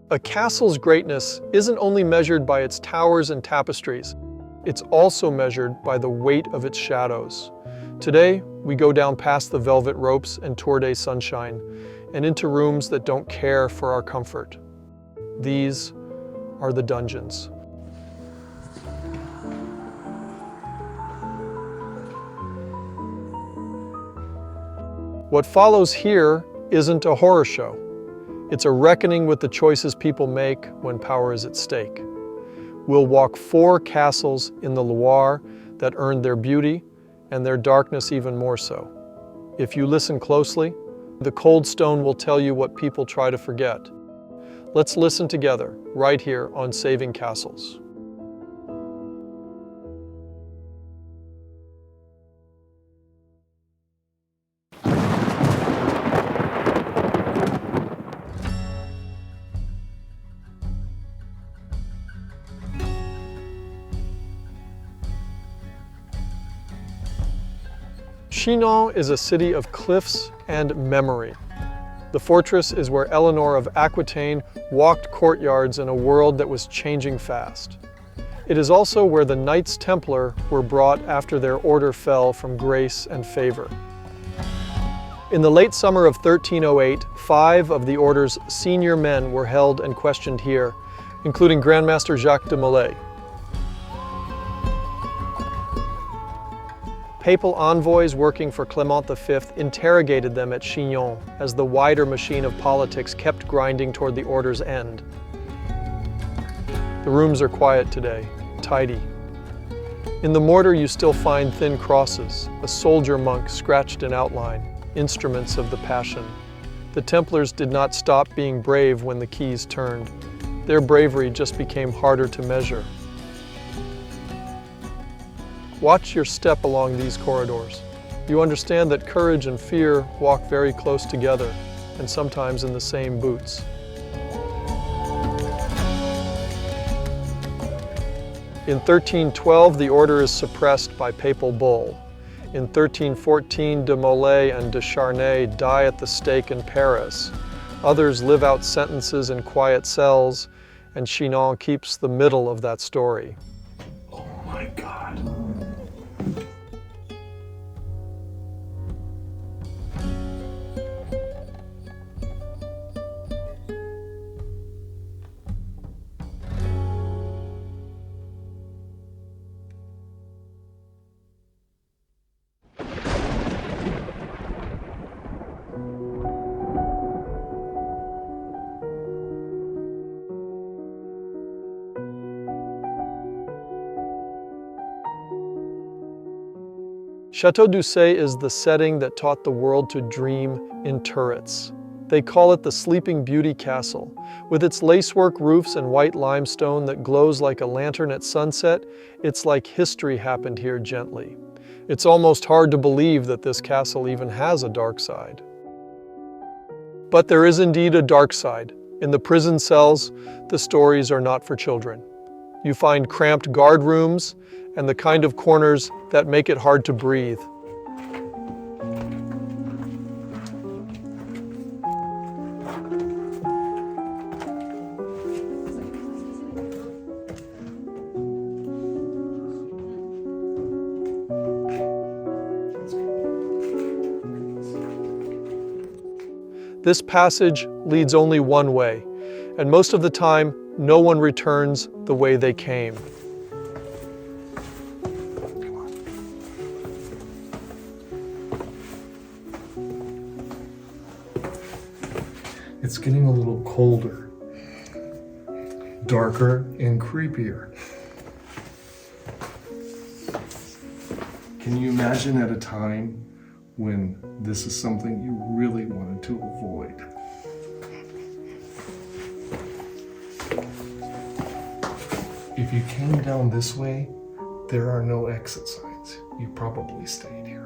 A castle's greatness isn't only measured by its towers and tapestries, it's also measured by the weight of its shadows. Today, we go down past the velvet ropes and Tour sunshine, and into rooms that don't care for our comfort. These are the dungeons. What follows here isn't a horror show. It's a reckoning with the choices people make when power is at stake. We'll walk 4 castles in the Loire that earned their beauty and their darkness even more so. If you listen closely, the cold stone will tell you what people try to forget. Let's listen together, right here on Saving Castles. Chinon is a city of cliffs and memory. The fortress is where Eleanor of Aquitaine walked courtyards in a world that was changing fast. It is also where the Knights Templar were brought after their order fell from grace and favor. In the late summer of 1308, 5 of the order's senior men were held and questioned here, including Grandmaster Jacques de Molay. Papal envoys working for Clement V interrogated them at Chinon as the wider machine of politics kept grinding toward the order's end. The rooms are quiet today, tidy. In the mortar you still find thin crosses, a soldier monk scratched in outline, instruments of the Passion. The Templars did not stop being brave when the keys turned. Their bravery just became harder to measure. Watch your step along these corridors. You understand that courage and fear walk very close together, and sometimes in the same boots. In 1312, the order is suppressed by papal bull. In 1314, de Molay and de Charnay die at the stake in Paris. Others live out sentences in quiet cells, and Chinon keeps the middle of that story. Oh my God. Château d'Ussé is the setting that taught the world to dream in turrets. They call it the Sleeping Beauty Castle. With its lacework roofs and white limestone that glows like a lantern at sunset, it's like history happened here gently. It's almost hard to believe that this castle even has a dark side. But there is indeed a dark side. In the prison cells, the stories are not for children. You find cramped guard rooms and the kind of corners that make it hard to breathe. This passage leads only one way, and most of the time, no one returns the way they came. It's getting a little colder, darker, and creepier. Can you imagine at a time when this is something you really wanted to avoid? If you came down this way, there are no exit signs. You probably stayed here.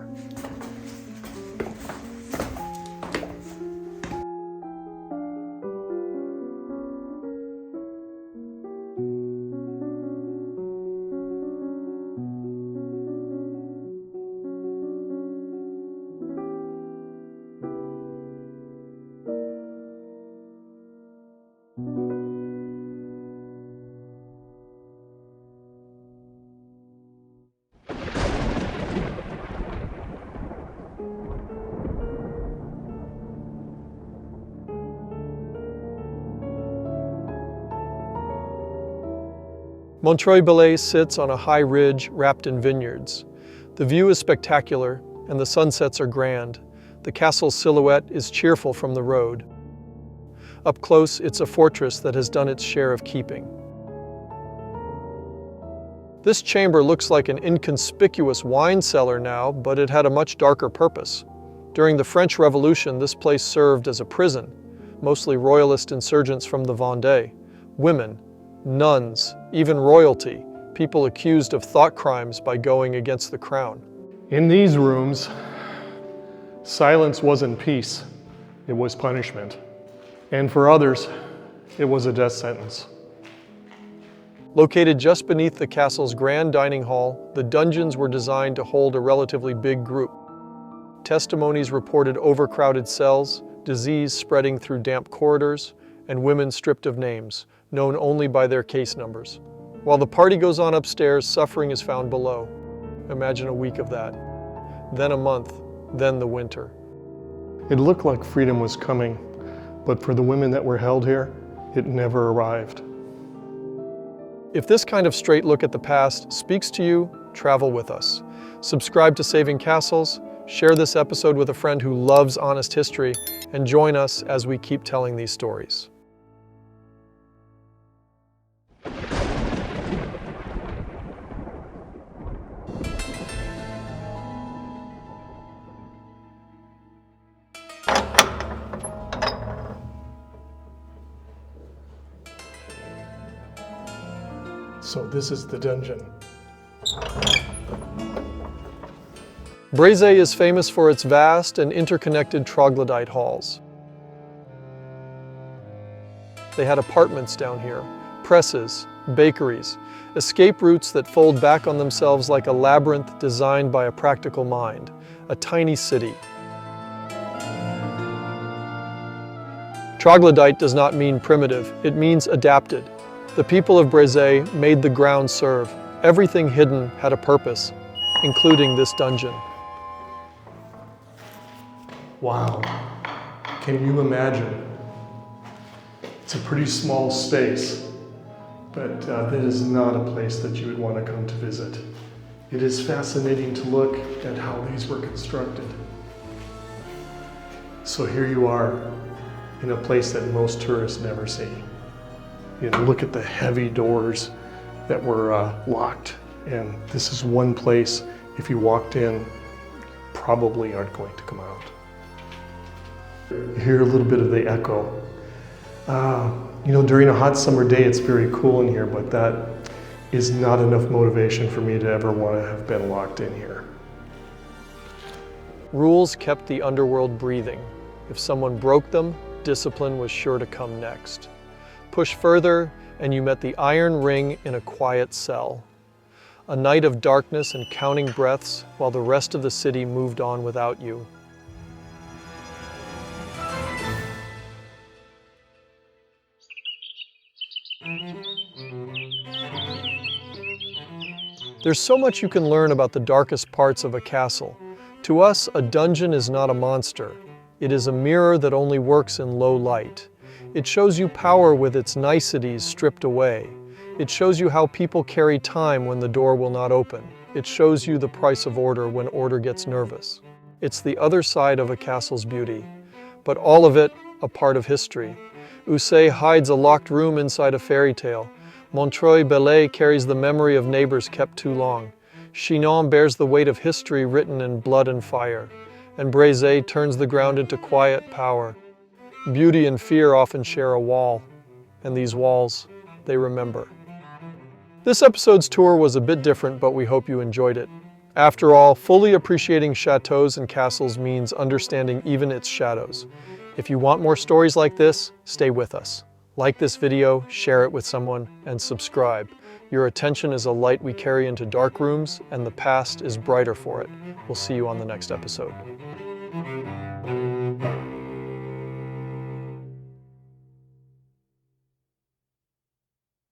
Montreuil-Bellay sits on a high ridge wrapped in vineyards. The view is spectacular, and the sunsets are grand. The castle's silhouette is cheerful from the road. Up close, it's a fortress that has done its share of keeping. This chamber looks like an inconspicuous wine cellar now, but it had a much darker purpose. During the French Revolution, this place served as a prison, mostly royalist insurgents from the Vendée, women, nuns, even royalty, people accused of thought crimes by going against the crown. In these rooms, silence wasn't peace, it was punishment. And for others, it was a death sentence. Located just beneath the castle's grand dining hall, the dungeons were designed to hold a relatively big group. Testimonies reported overcrowded cells, disease spreading through damp corridors, and women stripped of names, known only by their case numbers. While the party goes on upstairs, suffering is found below. Imagine a week of that. Then a month, then the winter. It looked like freedom was coming, but for the women that were held here, it never arrived. If this kind of straight look at the past speaks to you, travel with us. Subscribe to Saving Castles, share this episode with a friend who loves honest history, and join us as we keep telling these stories. So this is the dungeon. Brézé is famous for its vast and interconnected troglodyte halls. They had apartments down here, presses, bakeries, escape routes that fold back on themselves like a labyrinth designed by a practical mind, a tiny city. Troglodyte does not mean primitive, it means adapted. The people of Brézé made the ground serve. Everything hidden had a purpose, including this dungeon. Wow, can you imagine? It's a pretty small space, but this is not a place that you would want to come to visit. It is fascinating to look at how these were constructed. So here you are in a place that most tourists never see. You know, look at the heavy doors that were locked, and this is one place, if you walked in, you probably aren't going to come out. You hear a little bit of the echo. You know, during a hot summer day, it's very cool in here, but that is not enough motivation for me to ever want to have been locked in here. Rules kept the underworld breathing. If someone broke them, discipline was sure to come next. Push further, and you met the iron ring in a quiet cell. A night of darkness and counting breaths while the rest of the city moved on without you. There's so much you can learn about the darkest parts of a castle. To us, a dungeon is not a monster. It is a mirror that only works in low light. It shows you power with its niceties stripped away. It shows you how people carry time when the door will not open. It shows you the price of order when order gets nervous. It's the other side of a castle's beauty, but all of it a part of history. Ussé hides a locked room inside a fairy tale. Montreuil-Bellay carries the memory of neighbors kept too long. Chinon bears the weight of history written in blood and fire. And Brézé turns the ground into quiet power. Beauty and fear often share a wall, and these walls, they remember. This episode's tour was a bit different, but we hope you enjoyed it. After all, fully appreciating chateaus and castles means understanding even its shadows. If you want more stories like this, stay with us. Like this video, share it with someone, and subscribe. Your attention is a light we carry into dark rooms, and the past is brighter for it. We'll see you on the next episode.